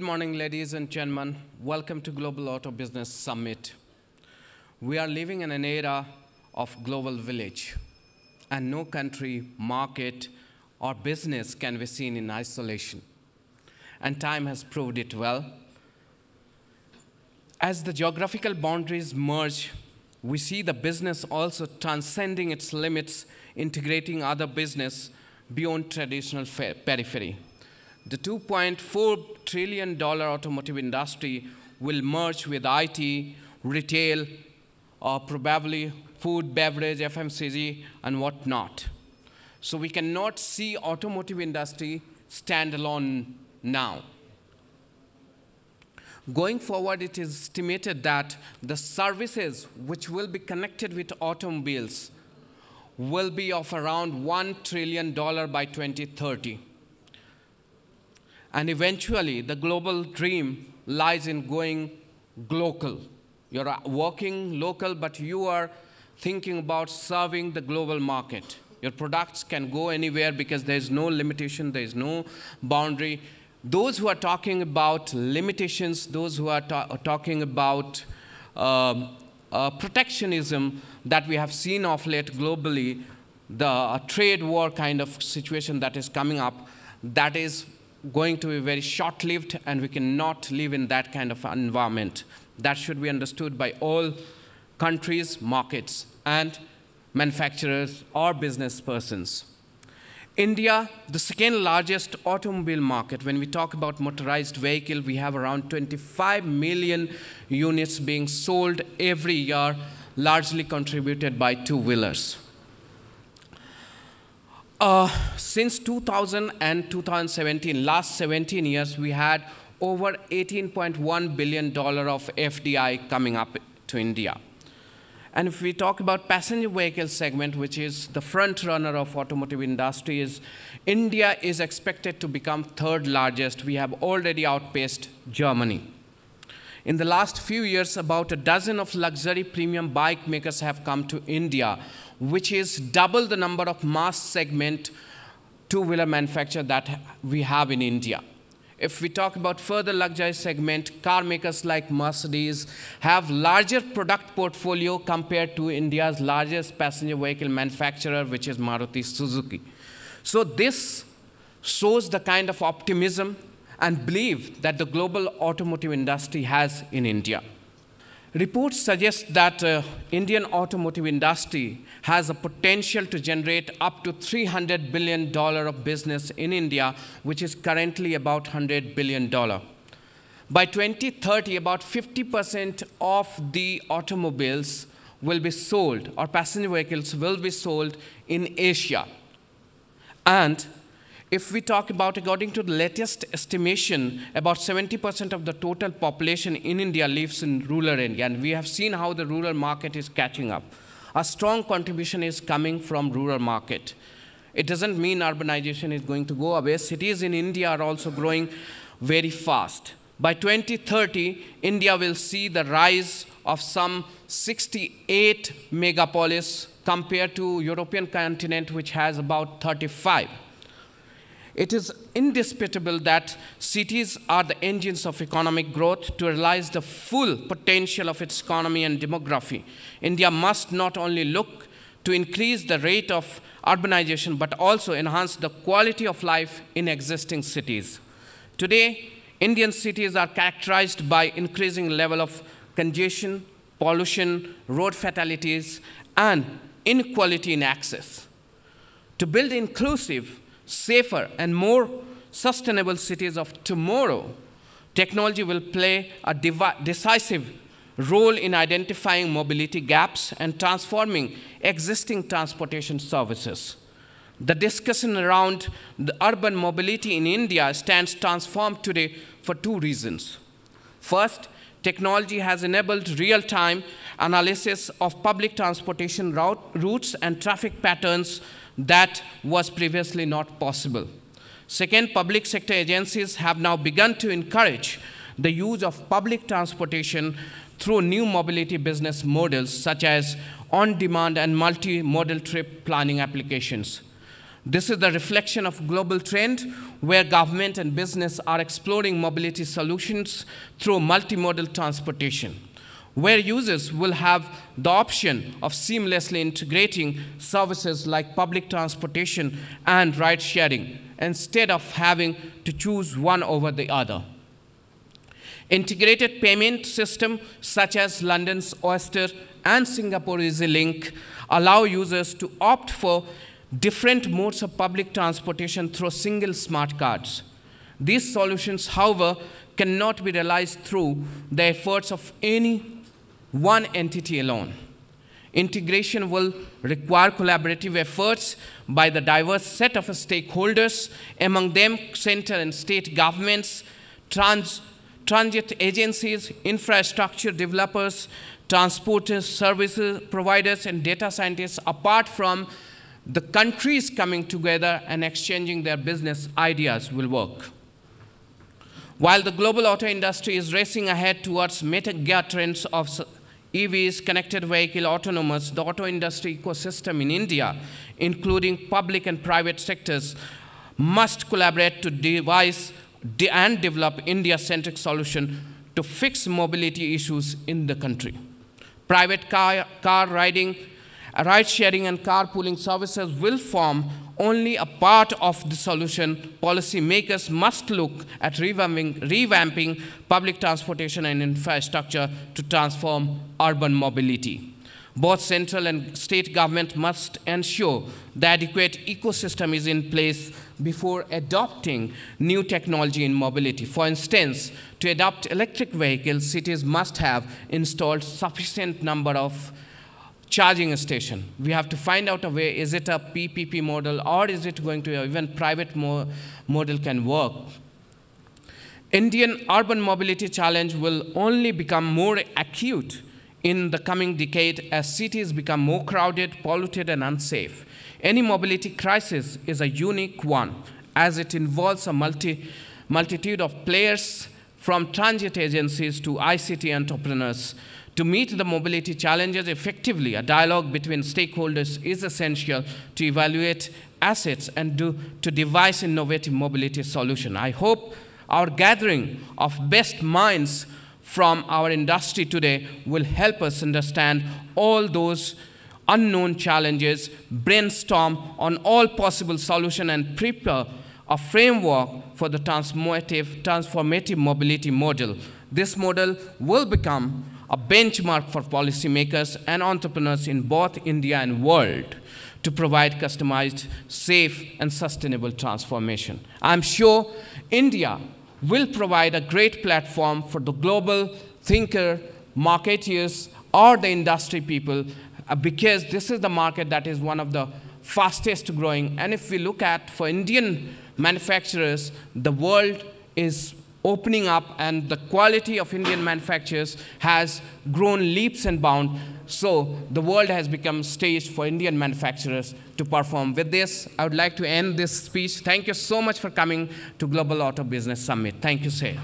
morning, ladies and gentlemen. Welcome to Global Auto Business Summit. We are living in an era of global village, and no country, market, or business can be seen in isolation. And time has proved it well. As the geographical boundaries merge, we see the business also transcending its limits, integrating other business beyond traditional periphery. The $2.4 trillion automotive industry will merge with IT, retail, or probably food, beverage, FMCG, and whatnot. So we cannot see automotive industry standalone now. Going forward, it is estimated that the services which will be connected with automobiles will be of around $1 trillion by 2030. And eventually, the global dream lies in going global. You're working local, but you are thinking about serving the global market. Your products can go anywhere because there's no limitation, there's no boundary. Those who are talking about limitations, those who are talking about protectionism that we have seen of late globally, the trade war kind of situation that is coming up, that is going to be very short-lived, and we cannot live in that kind of environment. That should be understood by all countries, markets, and manufacturers or business persons. India, the second largest automobile market. When we talk about motorized vehicle, we have around 25 million units being sold every year, largely contributed by two-wheelers. Since 2000 and 2017, last 17 years, we had over $18.1 billion of FDI coming up to India. And if we talk about passenger vehicle segment, which is the front runner of automotive industry, India is expected to become third largest. We have already outpaced Germany. In the last few years, about a dozen of luxury premium bike makers have come to India, which is double the number of mass segment two-wheeler manufacturers that we have in India. If we talk about further luxury segment, car makers like Mercedes have larger product portfolio compared to India's largest passenger vehicle manufacturer, which is Maruti Suzuki. So this shows the kind of optimism and belief that the global automotive industry has in India. Reports suggest that Indian automotive industry has a potential to generate up to $300 billion of business in India, which is currently about $100 billion. By 2030, about 50% of the automobiles will be sold, or passenger vehicles will be sold in Asia. And if we talk about, according to the latest estimation, about 70% of the total population in India lives in rural India, and we have seen how the rural market is catching up. A strong contribution is coming from rural market. It doesn't mean urbanization is going to go away. Cities in India are also growing very fast. By 2030, India will see the rise of some 68 megapolis compared to European continent, which has about 35. It is indisputable that cities are the engines of economic growth. To realize the full potential of its economy and demography, India must not only look to increase the rate of urbanization, but also enhance the quality of life in existing cities. Today, Indian cities are characterized by increasing level of congestion, pollution, road fatalities, and inequality in access. To build inclusive, safer, and more sustainable cities of tomorrow, technology will play a decisive role in identifying mobility gaps and transforming existing transportation services. The discussion around the urban mobility in India stands transformed today for two reasons. First, technology has enabled real-time analysis of public transportation routes and traffic patterns that was previously not possible. Second, public sector agencies have now begun to encourage the use of public transportation through new mobility business models such as on-demand and multi-modal trip planning applications. This is the reflection of global trend where government and business are exploring mobility solutions through multimodal transportation, where users will have the option of seamlessly integrating services like public transportation and ride-sharing instead of having to choose one over the other. Integrated payment systems such as London's Oyster and Singapore EasyLink allow users to opt for different modes of public transportation through single smart cards. These solutions, however, cannot be realized through the efforts of any one entity alone. Integration will require collaborative efforts by the diverse set of stakeholders, among them central and state governments, transit agencies, infrastructure developers, transporters, services providers, and data scientists, apart from the countries coming together and exchanging their business ideas will work. While the global auto industry is racing ahead towards mega trends of EVs, connected vehicle, autonomous, the auto industry ecosystem in India, including public and private sectors, must collaborate to devise and develop India-centric solutions to fix mobility issues in the country. Private car riding, ride-sharing and carpooling services will form only a part of the solution. Policymakers must look at revamping public transportation and infrastructure to transform urban mobility. Both central and state government must ensure the adequate ecosystem is in place before adopting new technology in mobility. For instance, to adopt electric vehicles, cities must have installed sufficient number of charging station. We have to find out a way, is it a PPP model or is it going to even private model can work. Indian urban mobility challenge will only become more acute in the coming decade as cities become more crowded, polluted, and unsafe. Any mobility crisis is a unique one as it involves a multitude of players from transit agencies to ICT entrepreneurs. To meet the mobility challenges effectively, a dialogue between stakeholders is essential to evaluate assets and to devise innovative mobility solutions. I hope our gathering of best minds from our industry today will help us understand all those unknown challenges, brainstorm on all possible solutions, and prepare a framework for the transformative mobility model. This model will become a benchmark for policymakers and entrepreneurs in both India and world to provide customized, safe, and sustainable transformation. I'm sure India will provide a great platform for the global thinker, marketeers, or the industry people because this is the market that is one of the fastest growing. And if we look at for Indian manufacturers, the world is opening up and the quality of Indian manufacturers has grown leaps and bounds. So the world has become staged for Indian manufacturers to perform. With this, I would like to end this speech. Thank you so much for coming to Global Auto Business Summit. Thank you, sir.